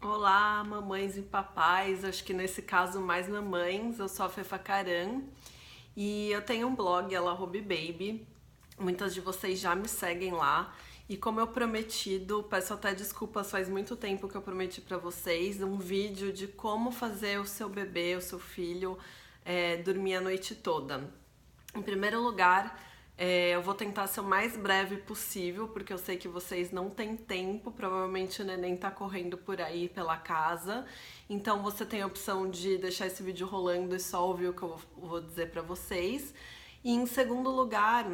Olá, mamães e papais, acho que nesse caso mais mamães, eu sou a Fefa Caram e eu tenho um blog, ela Baby. Muitas de vocês já me seguem lá e como eu prometido, peço até desculpas, faz muito tempo que eu prometi pra vocês um vídeo de como fazer o seu bebê, o seu filho, dormir a noite toda. Em primeiro lugar, eu vou tentar ser o mais breve possível, porque eu sei que vocês não têm tempo, provavelmente o neném tá correndo por aí pela casa, então você tem a opção de deixar esse vídeo rolando e só ouvir o que eu vou dizer pra vocês. E em segundo lugar,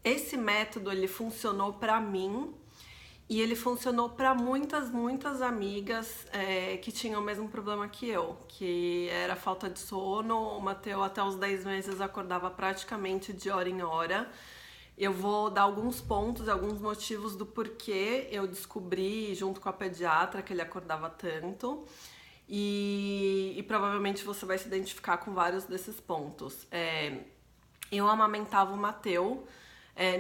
esse método ele funcionou pra mim e ele funcionou para muitas amigas que tinham o mesmo problema que eu, que era falta de sono. O Mateu até os 10 meses acordava praticamente de hora em hora. Eu vou dar alguns pontos, alguns motivos do porquê eu descobri junto com a pediatra que ele acordava tanto. E provavelmente você vai se identificar com vários desses pontos. Eu amamentava o Mateu.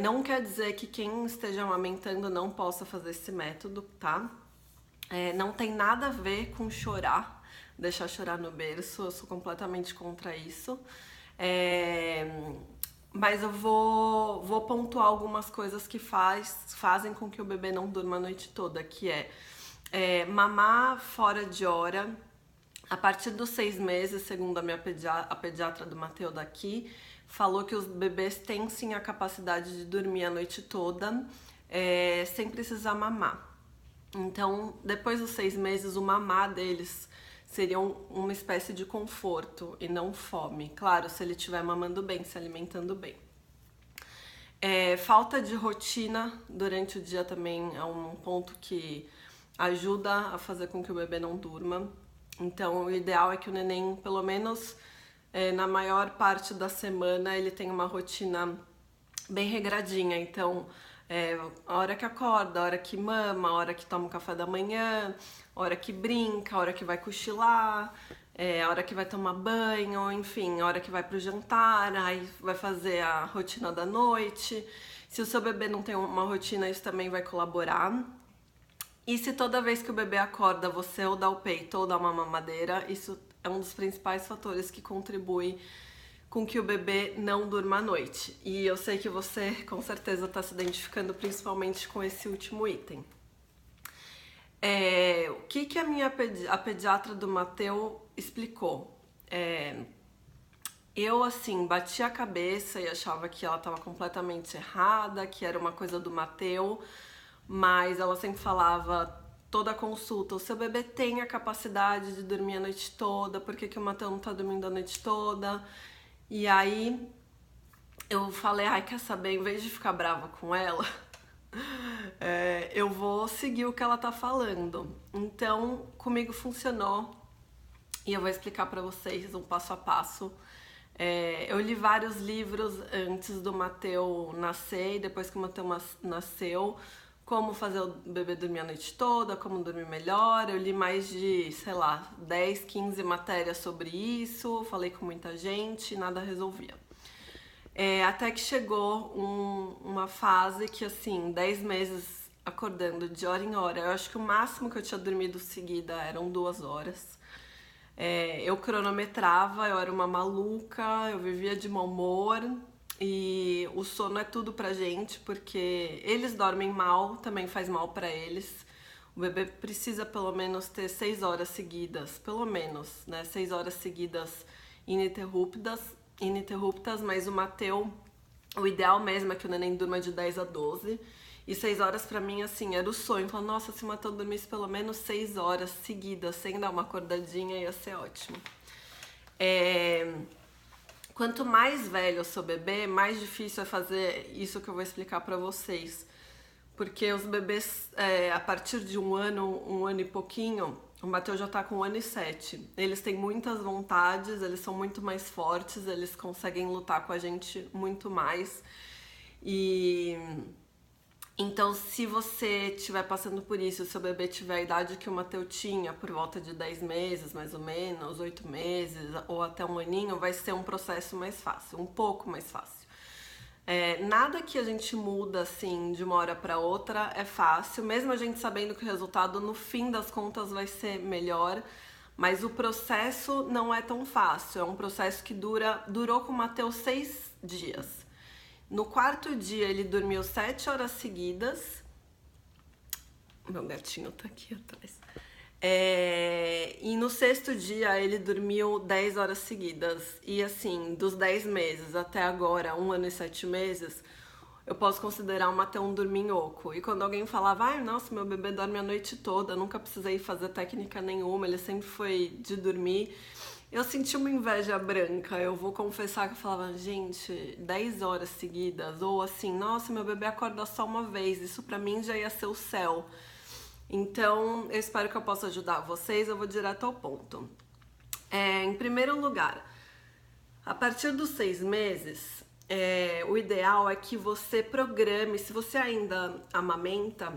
Não quer dizer que quem esteja amamentando não possa fazer esse método, tá? Não tem nada a ver com chorar, deixar chorar no berço, eu sou completamente contra isso. Mas eu vou pontuar algumas coisas que fazem com que o bebê não durma a noite toda, que mamar fora de hora. A partir dos 6 meses, segundo a pediatra do Mateu daqui, falou que os bebês têm sim a capacidade de dormir a noite toda sem precisar mamar. Então, depois dos 6 meses, o mamar deles seria uma espécie de conforto e não fome. Claro, se ele estiver mamando bem, se alimentando bem. Falta de rotina durante o dia também é um ponto que ajuda a fazer com que o bebê não durma. Então, o ideal é que o neném, pelo menos na maior parte da semana, ele tenha uma rotina bem regradinha. Então, a hora que acorda, a hora que mama, a hora que toma o café da manhã, a hora que brinca, a hora que vai cochilar, a hora que vai tomar banho, enfim, a hora que vai pro jantar, aí vai fazer a rotina da noite. Se o seu bebê não tem uma rotina, isso também vai colaborar. E se toda vez que o bebê acorda você ou dá o peito ou dá uma mamadeira, isso é um dos principais fatores que contribui com que o bebê não durma à noite. E eu sei que você com certeza está se identificando principalmente com esse último item. O que a pediatra do Mateu explicou? Eu, assim, bati a cabeça e achava que ela estava completamente errada, que era uma coisa do Mateu, mas ela sempre falava, toda consulta, o seu bebê tem a capacidade de dormir a noite toda, por que o Mateu não tá dormindo a noite toda? E aí eu falei, quer saber, em vez de ficar brava com ela, eu vou seguir o que ela tá falando. Então, comigo funcionou e eu vou explicar pra vocês um passo a passo. Eu li vários livros antes do Mateu nascer e depois que o Mateu nasceu, como fazer o bebê dormir a noite toda, como dormir melhor. Eu li mais de, 10, 15 matérias sobre isso, falei com muita gente, nada resolvia. Até que chegou uma fase que, assim, 10 meses acordando de hora em hora, eu acho que o máximo que eu tinha dormido seguida eram 2 horas. Eu cronometrava, eu era uma maluca, eu vivia de mau humor. E o sono é tudo pra gente, porque eles dormem mal, também faz mal pra eles. O bebê precisa pelo menos ter 6 horas seguidas, pelo menos, né? 6 horas seguidas ininterruptas, mas o Mateu, o ideal mesmo é que o neném durma de 10 a 12. E 6 horas pra mim, assim, era o sonho. Falei, nossa, se o Mateu dormisse pelo menos 6 horas seguidas, sem dar uma acordadinha, ia ser ótimo. Quanto mais velho o seu bebê, mais difícil é fazer isso que eu vou explicar pra vocês. Porque os bebês, a partir de um ano e pouquinho, o Mateu já tá com 1 ano e 7. Eles têm muitas vontades, eles são muito mais fortes, eles conseguem lutar com a gente muito mais. Então, se você estiver passando por isso, se o seu bebê tiver a idade que o Mateu tinha, por volta de 10 meses, mais ou menos, 8 meses, ou até 1 aninho, vai ser um processo mais fácil, um pouco mais fácil. Nada que a gente muda assim de uma hora para outra é fácil, mesmo a gente sabendo que o resultado no fim das contas vai ser melhor, mas o processo não é tão fácil. É um processo que durou com o Matheus 6 dias. No quarto dia ele dormiu 7 horas seguidas. Meu gatinho tá aqui atrás. E no sexto dia ele dormiu 10 horas seguidas. E assim, dos 10 meses até agora, 1 ano e 7 meses, eu posso considerar o Matheus um dorminhoco. E quando alguém falava, ai, nossa, meu bebê dorme a noite toda, nunca precisei fazer técnica nenhuma, ele sempre foi de dormir, eu senti uma inveja branca. Eu vou confessar que eu falava, gente, 10 horas seguidas, ou assim, nossa, meu bebê acorda só uma vez, isso pra mim já ia ser o céu. Então, eu espero que eu possa ajudar vocês, eu vou direto ao ponto. Em primeiro lugar, a partir dos 6 meses, o ideal é que você programe, se você ainda amamenta,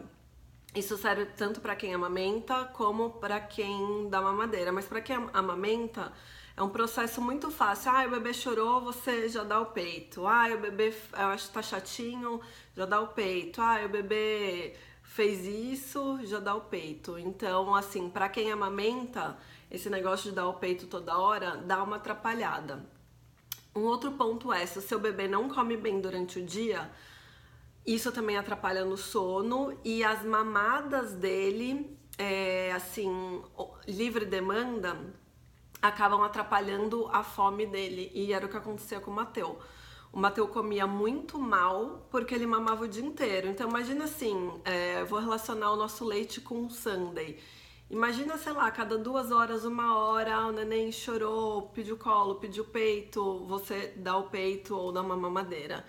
isso serve tanto para quem amamenta como para quem dá mamadeira, mas para quem amamenta é um processo muito fácil. O bebê chorou, você já dá o peito. O bebê, eu acho que tá chatinho, já dá o peito. O bebê fez isso, já dá o peito. Então, assim, para quem amamenta, esse negócio de dar o peito toda hora dá uma atrapalhada. Um outro ponto é, se o seu bebê não come bem durante o dia, isso também atrapalha no sono, e as mamadas dele, assim, livre demanda, acabam atrapalhando a fome dele, e era o que acontecia com o Matheus. O Matheus comia muito mal porque ele mamava o dia inteiro. Então imagina assim, vou relacionar o nosso leite com o sundae. Imagina, sei lá, cada 2 horas, 1 hora, o neném chorou, pediu colo, pediu peito, você dá o peito ou dá uma mamadeira.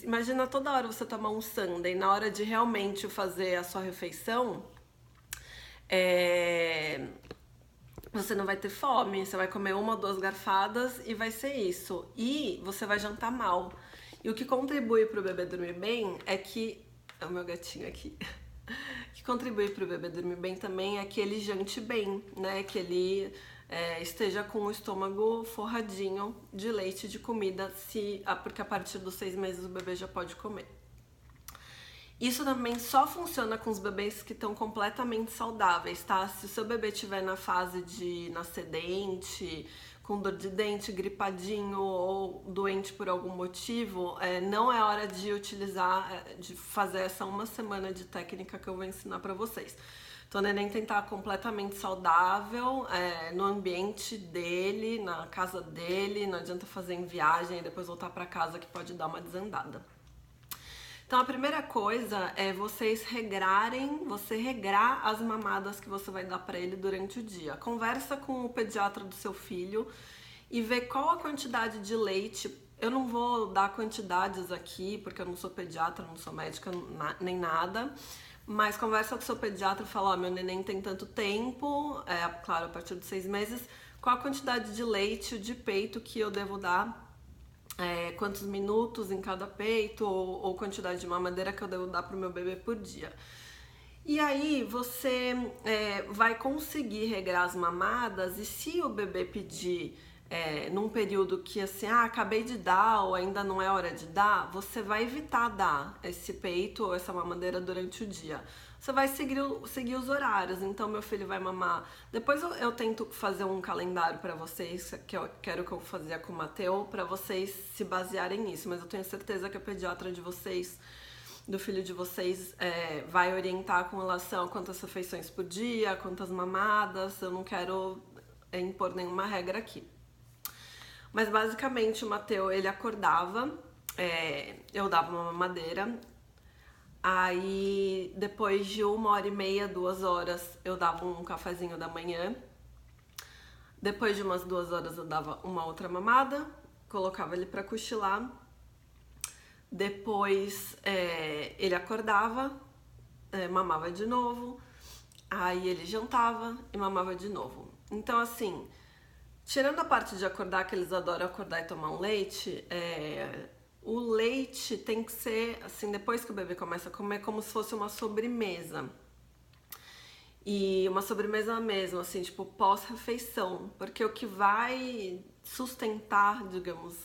Imagina toda hora você tomar um sundae, na hora de realmente fazer a sua refeição, você não vai ter fome, você vai comer 1 ou 2 garfadas e vai ser isso. E você vai jantar mal. E o que contribui para o bebê dormir bem é que... É o meu gatinho aqui. O que contribui para o bebê dormir bem também é que ele jante bem, né? Que ele esteja com o estômago forradinho de leite, de comida, porque a partir dos 6 meses o bebê já pode comer. Isso também só funciona com os bebês que estão completamente saudáveis, tá? Se o seu bebê estiver na fase de nascer dente, com dor de dente, gripadinho ou doente por algum motivo, não é hora de utilizar, de fazer essa 1 semana de técnica que eu vou ensinar pra vocês. Então, o neném tem que estar completamente saudável, no ambiente dele, na casa dele, não adianta fazer em viagem e depois voltar pra casa que pode dar uma desandada. Então a primeira coisa é você regrar as mamadas que você vai dar para ele durante o dia. Conversa com o pediatra do seu filho e vê qual a quantidade de leite. Eu não vou dar quantidades aqui, porque eu não sou pediatra, não sou médica, nem nada. Mas conversa com o seu pediatra e fala, meu neném tem tanto tempo, claro, a partir de 6 meses, qual a quantidade de leite, de peito que eu devo dar, quantos minutos em cada peito ou quantidade de mamadeira que eu devo dar pro meu bebê por dia. E aí você vai conseguir regrar as mamadas, e se o bebê pedir num período que assim, acabei de dar ou ainda não é hora de dar, você vai evitar dar esse peito ou essa mamadeira durante o dia. Você vai seguir os horários. Então meu filho vai mamar. Depois eu tento fazer um calendário pra vocês, que eu quero que eu fazia com o Matheus, pra vocês se basearem nisso. Mas eu tenho certeza que a pediatra de vocês, do filho de vocês, vai orientar com relação a quantas refeições por dia, quantas mamadas. Eu não quero impor nenhuma regra aqui. Mas basicamente o Matheus, ele acordava, eu dava uma mamadeira. Aí, depois de 1h30, 2 horas, eu dava um cafezinho da manhã. Depois de umas 2 horas, eu dava uma outra mamada, colocava ele pra cochilar. Depois, ele acordava, mamava de novo. Aí, ele jantava e mamava de novo. Então, assim, tirando a parte de acordar, que eles adoram acordar e tomar um leite, o leite tem que ser, assim, depois que o bebê começa a comer, como se fosse uma sobremesa. E uma sobremesa mesmo, assim, tipo, pós-refeição. Porque o que vai sustentar, digamos,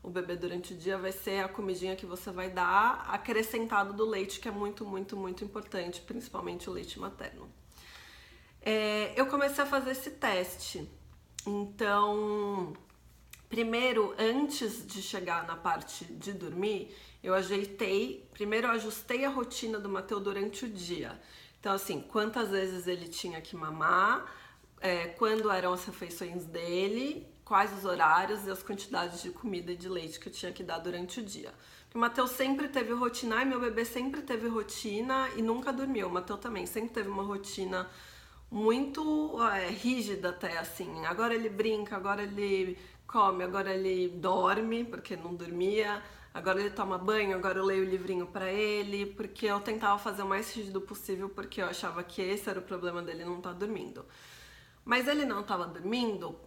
o bebê durante o dia vai ser a comidinha que você vai dar, acrescentado do leite, que é muito, muito, muito importante, principalmente o leite materno. Eu comecei a fazer esse teste. Então, primeiro, antes de chegar na parte de dormir, primeiro eu ajustei a rotina do Matheus durante o dia. Então, assim, quantas vezes ele tinha que mamar, quando eram as refeições dele, quais os horários e as quantidades de comida e de leite que eu tinha que dar durante o dia. Porque o Matheus sempre teve rotina, e meu bebê sempre teve rotina e nunca dormiu. O Matheus também sempre teve uma rotina muito rígida até, assim. Agora ele brinca, agora ele come, agora ele dorme, porque não dormia. Agora ele toma banho, agora eu leio o livrinho pra ele, porque eu tentava fazer o mais rígido possível, porque eu achava que esse era o problema dele, não estar dormindo. Mas ele não estava dormindo,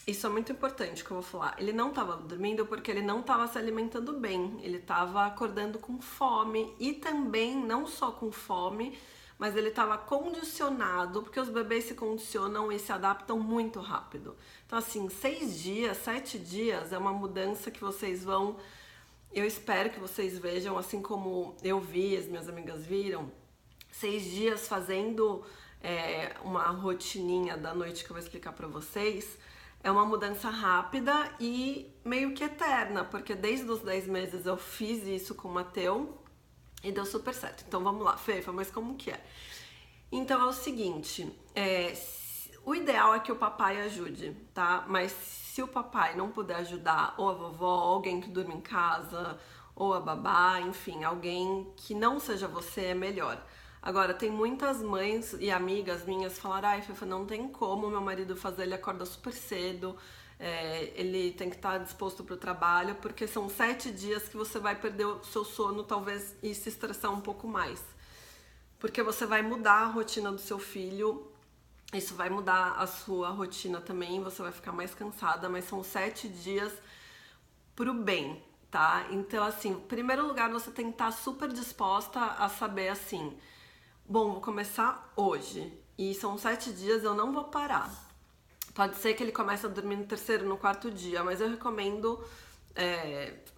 isso é muito importante que eu vou falar. Ele não estava dormindo porque ele não estava se alimentando bem. Ele estava acordando com fome e também, não só com fome, mas ele estava condicionado, porque os bebês se condicionam e se adaptam muito rápido. Então, assim, 6 dias, 7 dias é uma mudança que vocês vão... Eu espero que vocês vejam, assim como eu vi, as minhas amigas viram, 6 dias fazendo uma rotininha da noite que eu vou explicar pra vocês. É uma mudança rápida e meio que eterna, porque desde os 10 meses eu fiz isso com o Matheus e deu super certo. Então vamos lá, Fefa, mas como que é? Então é o seguinte, o ideal é que o papai ajude, tá? Mas se o papai não puder ajudar, ou a vovó, ou alguém que durma em casa, ou a babá, enfim, alguém que não seja você é melhor. Agora, tem muitas mães e amigas minhas que falaram: ai, Fefa, não tem como meu marido fazer, ele acorda super cedo, ele tem que estar disposto para o trabalho, porque são 7 dias que você vai perder o seu sono, talvez, e se estressar um pouco mais. Porque você vai mudar a rotina do seu filho, isso vai mudar a sua rotina também, você vai ficar mais cansada, mas são 7 dias pro bem, tá? Então, assim, em primeiro lugar, você tem que estar super disposta a saber, assim... Bom, vou começar hoje e são 7 dias, eu não vou parar. Pode ser que ele comece a dormir no 3º, no 4º dia, mas eu recomendo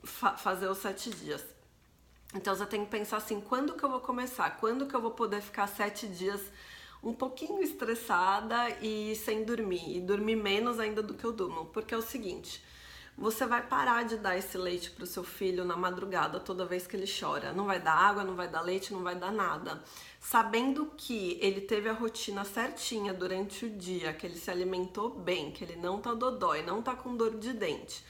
fazer os 7 dias. Então você tem que pensar assim, quando que eu vou começar? Quando que eu vou poder ficar 7 dias um pouquinho estressada e sem dormir? E dormir menos ainda do que eu durmo. Porque é o seguinte... Você vai parar de dar esse leite pro seu filho na madrugada toda vez que ele chora. Não vai dar água, não vai dar leite, não vai dar nada. Sabendo que ele teve a rotina certinha durante o dia, que ele se alimentou bem, que ele não tá dodói, não tá com dor de dente,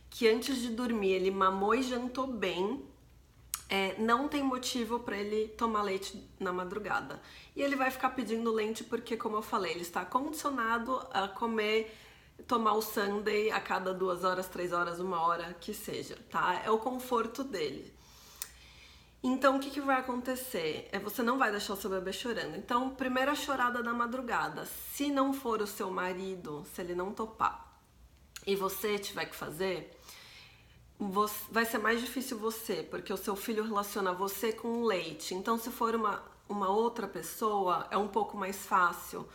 que antes de dormir ele mamou e jantou bem, não tem motivo para ele tomar leite na madrugada. E ele vai ficar pedindo leite porque, como eu falei, ele está condicionado a tomar o Sunday a cada 2 horas, 3 horas, 1 hora, que seja, tá? É o conforto dele. Então, o que vai acontecer? Você não vai deixar o seu bebê chorando. Então, primeira chorada da madrugada. Se não for o seu marido, se ele não topar, e você tiver que fazer, vai ser mais difícil você, porque o seu filho relaciona você com o leite. Então, se for uma outra pessoa, é um pouco mais fácil,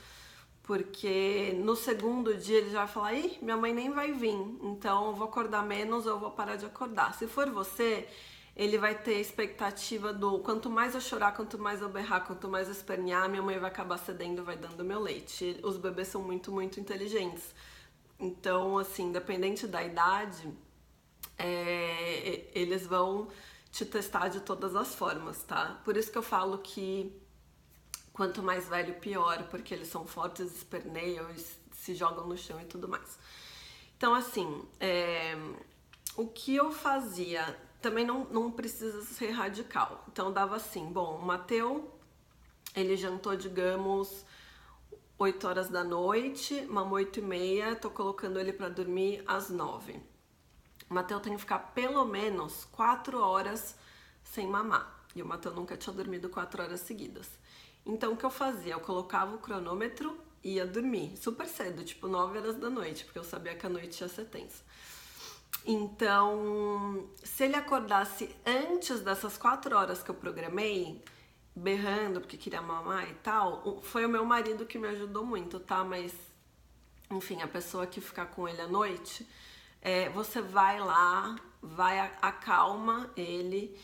porque no 2º dia ele já vai falar: ih, minha mãe nem vai vir, então eu vou acordar menos ou eu vou parar de acordar. Se for você, ele vai ter expectativa do quanto mais eu chorar, quanto mais eu berrar, quanto mais eu espernear, minha mãe vai acabar cedendo, vai dando meu leite. Os bebês são muito, muito inteligentes. Então, assim, independente da idade, eles vão te testar de todas as formas, tá? Por isso que eu falo que quanto mais velho, pior, porque eles são fortes, esperneiam, se jogam no chão e tudo mais. Então, assim, o que eu fazia, também não precisa ser radical. Então, dava assim, bom, o Matheus, ele jantou, digamos, 8 horas da noite, mamou 8h30, tô colocando ele pra dormir às 9. O Matheus tem que ficar pelo menos 4 horas sem mamar. E o Matheus nunca tinha dormido 4 horas seguidas. Então, o que eu fazia? Eu colocava o cronômetro e ia dormir super cedo, tipo 9 horas da noite, porque eu sabia que a noite ia ser tensa. Então, se ele acordasse antes dessas 4 horas que eu programei, berrando porque queria mamar e tal, foi o meu marido que me ajudou muito, tá? Mas, enfim, a pessoa que ficar com ele à noite, você vai lá acalma ele,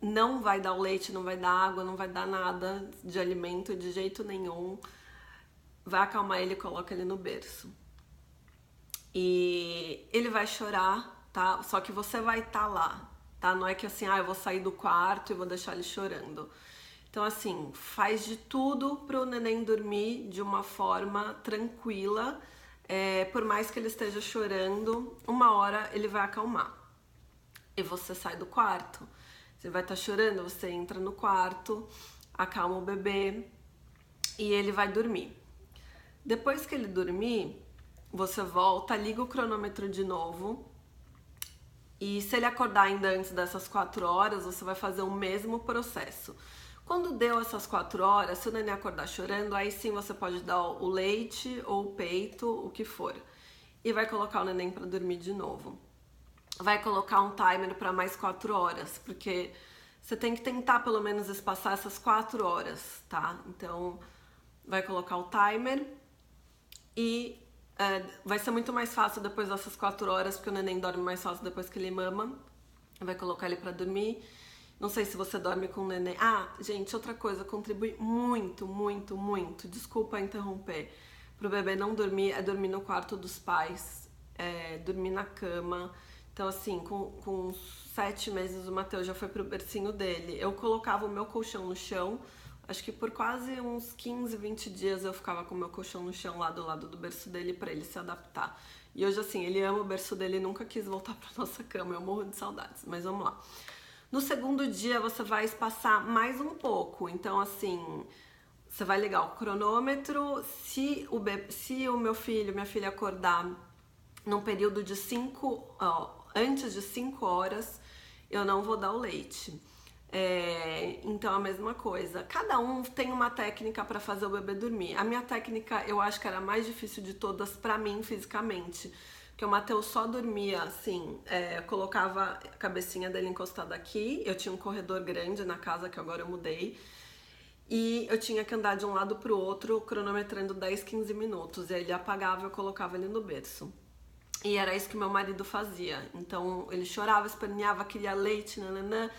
não vai dar o leite, não vai dar água, não vai dar nada de alimento de jeito nenhum. Vai acalmar ele e coloca ele no berço. E ele vai chorar, tá? Só que você vai estar lá, tá? Não é que assim, eu vou sair do quarto e vou deixar ele chorando. Então assim, faz de tudo pro neném dormir de uma forma tranquila. Por mais que ele esteja chorando, uma hora ele vai acalmar. E você sai do quarto. Você vai estar chorando, você entra no quarto, acalma o bebê e ele vai dormir. Depois que ele dormir, você volta, liga o cronômetro de novo. E se ele acordar ainda antes dessas 4 horas, você vai fazer o mesmo processo. Quando deu essas 4 horas, se o neném acordar chorando, aí sim você pode dar o leite ou o peito, o que for. E vai colocar o neném para dormir de novo. Vai colocar um timer para mais 4 horas, porque você tem que tentar pelo menos espaçar essas 4 horas, tá? Então, vai colocar o timer e vai ser muito mais fácil depois dessas 4 horas, porque o neném dorme mais fácil depois que ele mama. Vai colocar ele para dormir. Não sei se você dorme com o neném. Gente, outra coisa, contribui muito, muito, muito. Desculpa interromper. Pro bebê não dormir, é dormir no quarto dos pais, dormir na cama. Então, assim, com 7 meses o Matheus já foi pro bercinho dele. Eu colocava o meu colchão no chão. Acho que por quase uns 15, 20 dias eu ficava com o meu colchão no chão lá do lado do berço dele pra ele se adaptar. E hoje, assim, ele ama o berço dele e nunca quis voltar pra nossa cama. Eu morro de saudades, mas vamos lá. No segundo dia, você vai espaçar mais um pouco. Então, assim, você vai ligar o cronômetro. Se o meu filho, minha filha acordar num período de antes de 5 horas, eu não vou dar o leite. Então, a mesma coisa. Cada um tem uma técnica para fazer o bebê dormir. A minha técnica, eu acho que era a mais difícil de todas para mim, fisicamente. Porque o Matheus só dormia assim, eu colocava a cabecinha dele encostada aqui, eu tinha um corredor grande na casa que agora eu mudei, e eu tinha que andar de um lado pro outro, cronometrando 10, 15 minutos, e aí ele apagava e eu colocava ele no berço. E era isso que meu marido fazia, então ele chorava, esperneava, queria leite, nananã,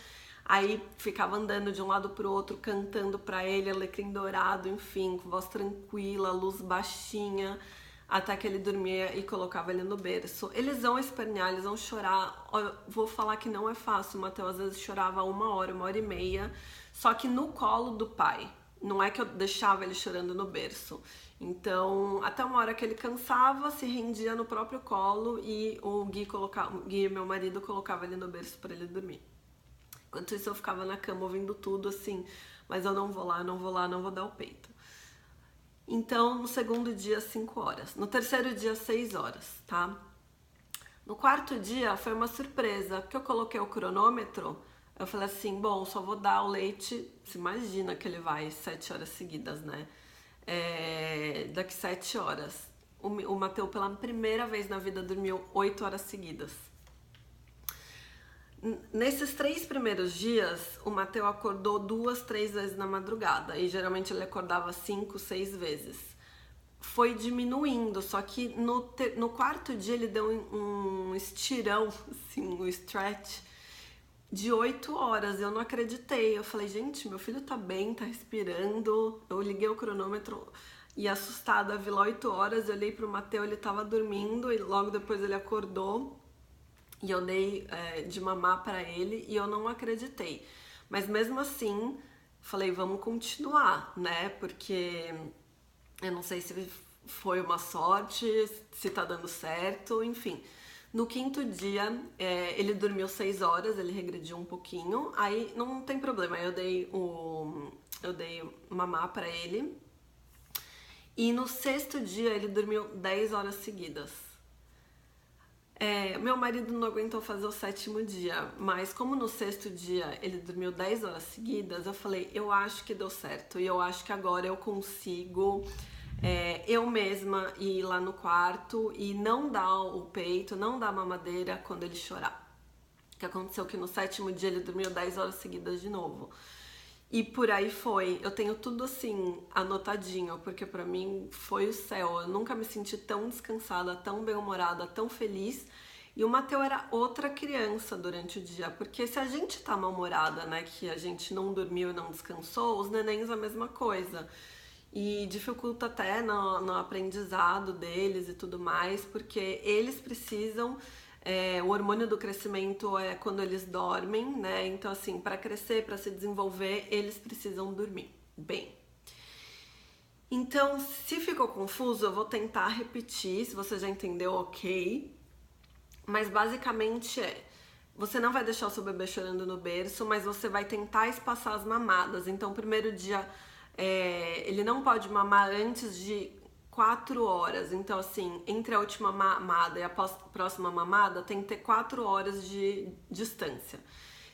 aí ficava andando de um lado pro outro, cantando pra ele, alecrim dourado, enfim, com voz tranquila, luz baixinha, até que ele dormia e colocava ele no berço. Eles vão espernear, eles vão chorar. Eu vou falar que não é fácil. O Matheus às vezes chorava 1 hora, 1h30, só que no colo do pai. Não é que eu deixava ele chorando no berço. Então, até uma hora que ele cansava, se rendia no próprio colo e o Gui, meu marido, colocava ele no berço para ele dormir. Enquanto isso eu ficava na cama ouvindo tudo assim, mas eu não vou lá, não vou dar o peito. Então, no segundo dia, 5 horas. No terceiro dia, 6 horas, tá? No quarto dia, foi uma surpresa, porque eu coloquei o cronômetro, eu falei assim, bom, só vou dar o leite, você imagina que ele vai 7 horas seguidas, né? Daqui 7 horas. O Matheus, pela primeira vez na vida, dormiu 8 horas seguidas. Nesses 3 primeiros dias, o Matheus acordou 2, 3 vezes na madrugada. E geralmente ele acordava 5, 6 vezes. Foi diminuindo, só que no quarto dia ele deu um estirão, assim, um stretch de 8 horas. Eu não acreditei. Eu falei, gente, meu filho tá bem, tá respirando. Eu liguei o cronômetro e assustada, vi lá 8 horas, eu olhei pro Matheus, ele tava dormindo e logo depois ele acordou. E eu dei de mamar pra ele e eu não acreditei. Mas mesmo assim, falei, vamos continuar, né? Porque eu não sei se foi uma sorte, se tá dando certo, enfim. No quinto dia, ele dormiu 6 horas, ele regrediu um pouquinho. Aí não tem problema, eu dei mamar pra ele. E no sexto dia, ele dormiu 10 horas seguidas. Meu marido não aguentou fazer o 7º dia, mas como no 6º dia ele dormiu 10 horas seguidas, eu falei, eu acho que deu certo e eu acho que agora eu consigo eu mesma ir lá no quarto e não dar o peito, não dar a mamadeira quando ele chorar. O que aconteceu que no 7º dia ele dormiu 10 horas seguidas de novo. E por aí foi. Eu tenho tudo assim, anotadinho, porque pra mim foi o céu. Eu nunca me senti tão descansada, tão bem-humorada, tão feliz. E o Mateu era outra criança durante o dia, porque se a gente tá mal-humorada, né, que a gente não dormiu e não descansou, os nenéns a mesma coisa. E dificulta até no aprendizado deles e tudo mais, porque eles precisam, o hormônio do crescimento é quando eles dormem, né? Então, assim, para crescer, para se desenvolver, eles precisam dormir bem. Então, se ficou confuso, eu vou tentar repetir, se você já entendeu, ok. Mas basicamente você não vai deixar o seu bebê chorando no berço, mas você vai tentar espaçar as mamadas. Então, o primeiro dia, ele não pode mamar antes de 4 horas. Então, assim, entre a última mamada e a próxima mamada, tem que ter 4 horas de distância.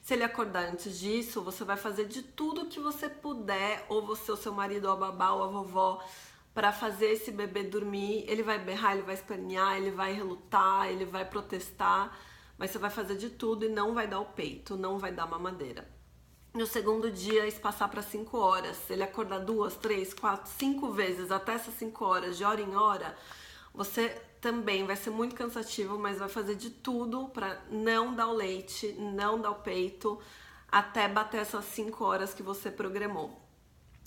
Se ele acordar antes disso, você vai fazer de tudo que você puder, ou você, o seu marido, ou a babá, ou a vovó, para fazer esse bebê dormir. Ele vai berrar, ele vai espernear, ele vai relutar, ele vai protestar, mas você vai fazer de tudo e não vai dar o peito, não vai dar mamadeira. No segundo dia, espaçar para 5 horas. Se ele acordar 2, 3, 4, 5 vezes até essas 5 horas, de hora em hora, você também vai ser muito cansativo, mas vai fazer de tudo para não dar o leite, não dar o peito, até bater essas 5 horas que você programou.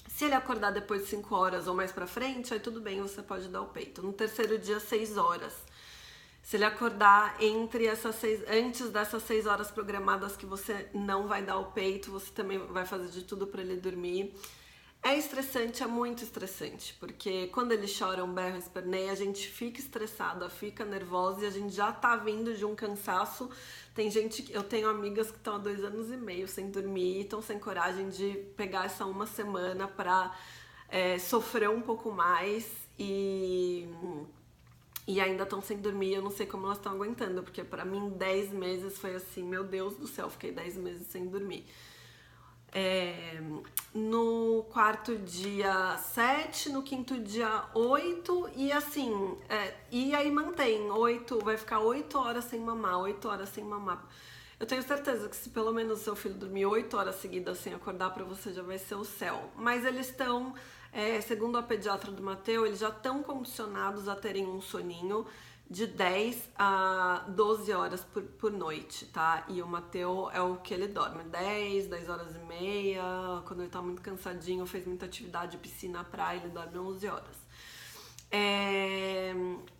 Se ele acordar depois de 5 horas ou mais pra frente, aí tudo bem, você pode dar o peito. No terceiro dia, 6 horas. Se ele acordar antes dessas 6 horas programadas que você não vai dar o peito, você também vai fazer de tudo para ele dormir. É estressante, é muito estressante, porque quando ele chora, um berro, esperneia, a gente fica estressada, fica nervosa e a gente já tá vindo de um cansaço. Eu tenho amigas que estão há 2 anos e meio sem dormir, estão sem coragem de pegar essa uma semana pra sofrer um pouco mais e ainda estão sem dormir. Eu não sei como elas estão aguentando, porque pra mim 10 meses foi assim, meu Deus do céu, fiquei 10 meses sem dormir. No quarto dia 7, no quinto dia 8 e assim, e aí mantém 8, vai ficar 8 horas sem mamar, 8 horas sem mamar. Eu tenho certeza que se pelo menos seu filho dormir 8 horas seguidas sem acordar, pra você já vai ser o céu. Mas eles estão, segundo a pediatra do Mateu, eles já estão condicionados a terem um soninho de 10 a 12 horas por noite, tá? E o Mateu é o que ele dorme, 10 horas e meia, quando ele tá muito cansadinho, fez muita atividade, piscina, praia, ele dorme 11 horas.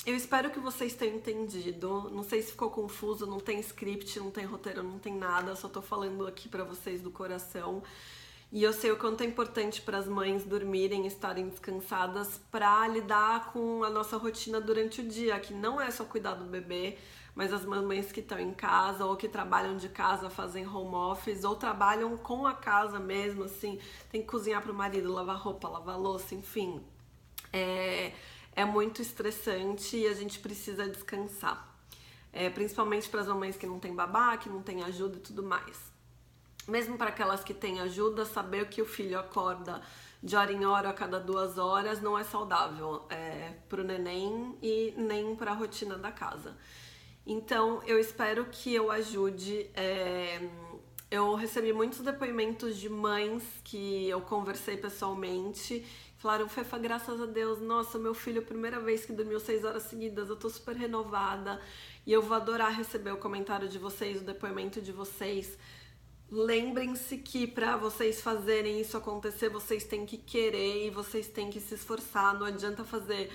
Eu espero que vocês tenham entendido, não sei se ficou confuso, não tem script, não tem roteiro, não tem nada, só tô falando aqui pra vocês do coração. E eu sei o quanto é importante para as mães dormirem, estarem descansadas para lidar com a nossa rotina durante o dia, que não é só cuidar do bebê, mas as mamães que estão em casa ou que trabalham de casa, fazem home office ou trabalham com a casa mesmo, assim, tem que cozinhar para o marido, lavar roupa, lavar louça, enfim. É muito estressante e a gente precisa descansar. Principalmente para as mamães que não têm babá, que não têm ajuda e tudo mais. Mesmo para aquelas que têm ajuda, saber que o filho acorda de hora em hora, a cada 2 horas, não é saudável para o neném e nem para a rotina da casa. Então, eu espero que eu ajude. Eu recebi muitos depoimentos de mães que eu conversei pessoalmente. Falaram, Fefa, graças a Deus, nossa, meu filho, primeira vez que dormiu 6 horas seguidas, eu tô super renovada. E eu vou adorar receber o comentário de vocês, o depoimento de vocês. Lembrem-se que para vocês fazerem isso acontecer, vocês têm que querer e vocês têm que se esforçar. Não adianta fazer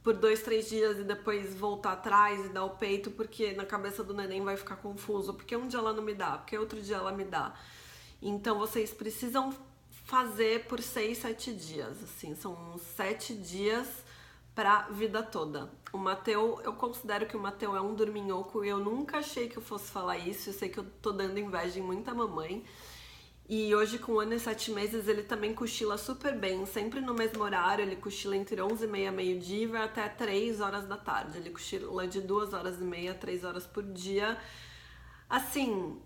por 2, 3 dias e depois voltar atrás e dar o peito, porque na cabeça do neném vai ficar confuso. Porque um dia ela não me dá, porque outro dia ela me dá. Então vocês precisam fazer por 6, 7 dias. Assim, são uns 7 dias pra vida toda. O Mateu, eu considero que o Mateu é um dorminhoco e eu nunca achei que eu fosse falar isso. Eu sei que eu tô dando inveja em muita mamãe. E hoje, com 1 ano e 7 meses, ele também cochila super bem, sempre no mesmo horário. Ele cochila entre 11h30 e meio-dia e vai até 3 horas da tarde. Ele cochila de 2 horas e meia a 3 horas por dia. Assim,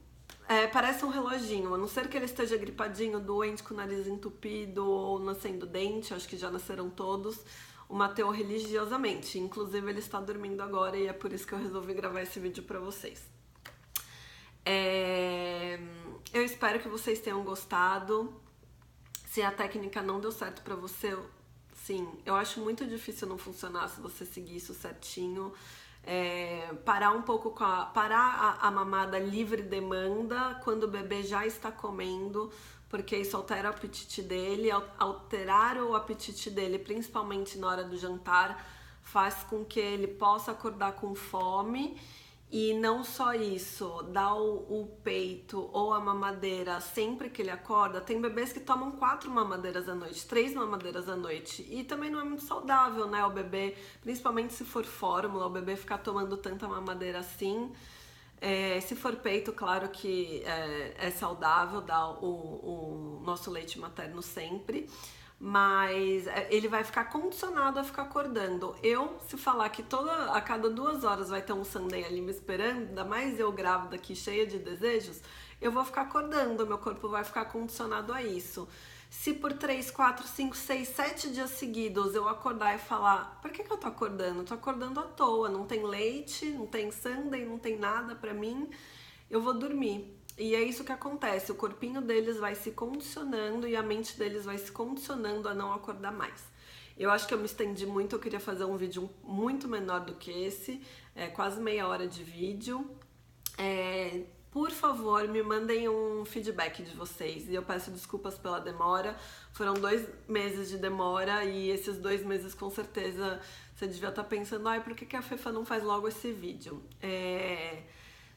parece um reloginho, a não ser que ele esteja gripadinho, doente, com o nariz entupido ou nascendo dente, acho que já nasceram todos. O Mateu religiosamente, inclusive ele está dormindo agora e é por isso que eu resolvi gravar esse vídeo pra vocês. Eu espero que vocês tenham gostado. Se a técnica não deu certo pra você, sim, eu acho muito difícil não funcionar se você seguir isso certinho. parar um pouco parar a mamada livre demanda quando o bebê já está comendo, porque isso altera o apetite dele. Alterar o apetite dele, principalmente na hora do jantar, faz com que ele possa acordar com fome. E não só isso, dar o peito ou a mamadeira sempre que ele acorda. Tem bebês que tomam 4 mamadeiras à noite, 3 mamadeiras à noite. E também não é muito saudável, né? O bebê, principalmente se for fórmula, o bebê ficar tomando tanta mamadeira assim. Se for peito, claro que é saudável dar o nosso leite materno sempre. Mas ele vai ficar condicionado a ficar acordando. Se falar que a cada 2 horas vai ter um sundae ali me esperando, ainda mais eu grávida aqui cheia de desejos, eu vou ficar acordando, meu corpo vai ficar condicionado a isso. Se por 3, 4, 5, 6, 7 dias seguidos eu acordar e falar, por que eu tô acordando? Tô acordando à toa, não tem leite, não tem sundae, não tem nada pra mim, eu vou dormir. E é isso que acontece, o corpinho deles vai se condicionando e a mente deles vai se condicionando a não acordar mais. Eu acho que eu me estendi muito, eu queria fazer um vídeo muito menor do que esse, quase meia hora de vídeo. Por favor, me mandem um feedback de vocês e eu peço desculpas pela demora. Foram 2 meses de demora e esses 2 meses com certeza você devia estar pensando, por que a Fefa não faz logo esse vídeo?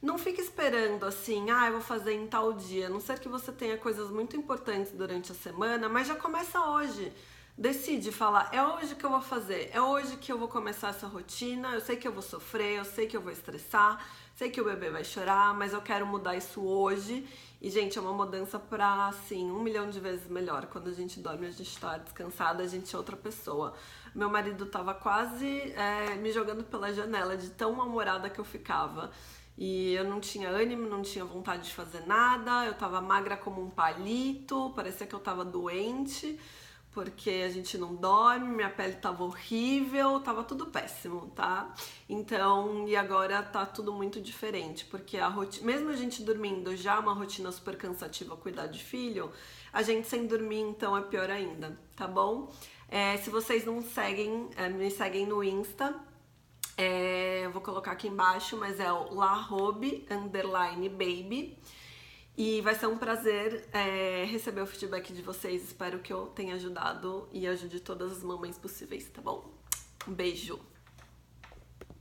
Não fique esperando assim, eu vou fazer em tal dia, a não ser que você tenha coisas muito importantes durante a semana, mas já começa hoje. Decide falar, é hoje que eu vou fazer, é hoje que eu vou começar essa rotina, eu sei que eu vou sofrer, eu sei que eu vou estressar, sei que o bebê vai chorar, mas eu quero mudar isso hoje. E, gente, é uma mudança pra, assim, 1 milhão de vezes melhor. Quando a gente dorme, a gente tá descansada, a gente é outra pessoa. Meu marido tava quase me jogando pela janela de tão mal-humorada que eu ficava. E eu não tinha ânimo, não tinha vontade de fazer nada, eu tava magra como um palito, parecia que eu tava doente, porque a gente não dorme, minha pele tava horrível, tava tudo péssimo, tá? Então, e agora tá tudo muito diferente, porque mesmo a gente dormindo já é uma rotina super cansativa cuidar de filho, a gente sem dormir então é pior ainda, tá bom? Se vocês não seguem, me seguem no Insta, eu vou colocar aqui embaixo, mas é o larobe_baby. E vai ser um prazer receber o feedback de vocês. Espero que eu tenha ajudado e ajude todas as mamães possíveis, tá bom? Um beijo!